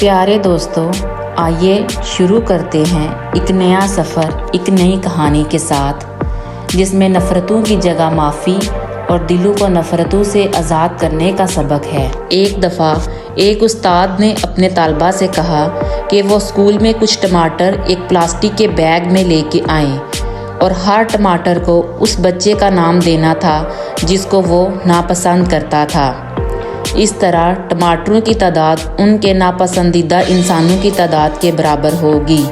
پیارے دوستو، آئیے شروع کرتے ہیں ایک نیا سفر، ایک نئی کہانی کے ساتھ، جس میں نفرتوں کی جگہ معافی اور دلوں کو نفرتوں سے آزاد کرنے کا سبق ہے۔ ایک دفعہ ایک استاد نے اپنے طالبہ سے کہا کہ وہ اسکول میں کچھ ٹماٹر ایک پلاسٹک کے بیگ میں لے کے آئیں اور ہر ٹماٹر کو اس بچے کا نام دینا تھا جس کو وہ ناپسند کرتا تھا۔ اس طرح ٹماٹروں کی تعداد ان کے ناپسندیدہ انسانوں کی تعداد کے برابر ہوگی۔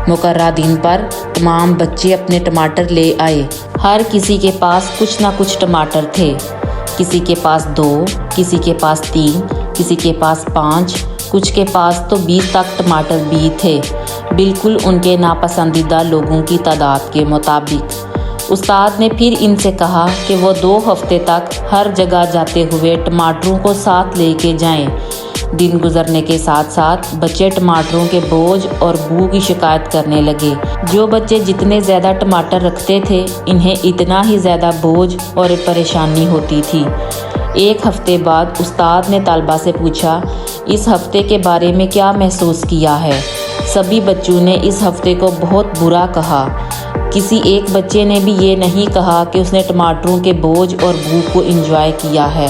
مقررہ دن پر تمام بچے اپنے ٹماٹر لے آئے۔ ہر کسی کے پاس کچھ نہ کچھ ٹماٹر تھے۔ کسی کے پاس 2، کسی کے پاس 3، کسی کے پاس 5، کچھ کے پاس تو 20 تک ٹماٹر بھی تھے، بالکل ان کے ناپسندیدہ لوگوں کی تعداد کے مطابق۔ استاد نے پھر ان سے کہا کہ وہ 2 ہفتے تک ہر جگہ جاتے ہوئے ٹماٹروں کو ساتھ لے کے جائیں۔ دن گزرنے کے ساتھ ساتھ بچے ٹماٹروں کے بوجھ اور بو کی شکایت کرنے لگے۔ جو بچے جتنے زیادہ ٹماٹر رکھتے تھے، انہیں اتنا ہی زیادہ بوجھ اور پریشانی ہوتی تھی۔ ایک ہفتے بعد استاد نے طلبہ سے پوچھا، اس ہفتے کے بارے میں کیا محسوس کیا ہے؟ سبھی بچوں نے اس ہفتے کو بہت برا کہا۔ کسی ایک بچے نے بھی یہ نہیں کہا کہ اس نے ٹماٹروں کے بوجھ اور بو کو انجوائے کیا ہے۔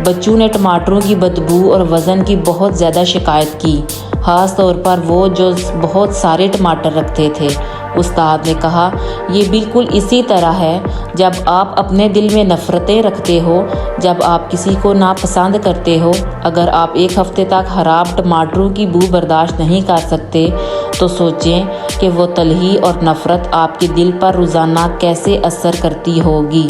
بچوں نے ٹماٹروں کی بدبو اور وزن کی بہت زیادہ شکایت کی، خاص طور پر وہ جو بہت سارے ٹماٹر رکھتے تھے۔ استاد نے کہا، یہ بالکل اسی طرح ہے جب آپ اپنے دل میں نفرتیں رکھتے ہو، جب آپ کسی کو ناپسند کرتے ہو۔ اگر آپ ایک ہفتے تک خراب ٹماٹروں کی بو برداشت نہیں کر سکتے تو سوچیں کہ وہ تلخی اور نفرت آپ کے دل پر روزانہ کیسے اثر کرتی ہوگی۔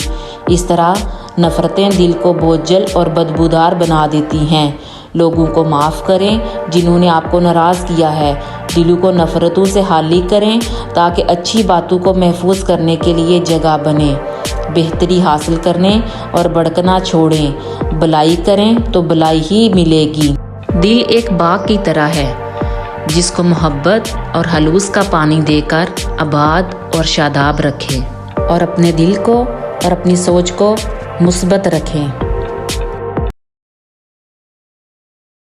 اس طرح نفرتیں دل کو بوجھل اور بدبودار بنا دیتی ہیں۔ لوگوں کو معاف کریں جنہوں نے آپ کو ناراض کیا ہے۔ دلوں کو نفرتوں سے خالی کریں تاکہ اچھی باتوں کو محفوظ کرنے کے لیے جگہ بنے۔ بہتری حاصل کریں اور بھڑکنا چھوڑیں۔ بھلائی کریں تو بھلائی ہی ملے گی۔ دل ایک باغ کی طرح ہے جس کو محبت اور خلوص کا پانی دے کر آباد اور شاداب رکھیں، اور اپنے دل کو اور اپنی سوچ کو مثبت رکھیں۔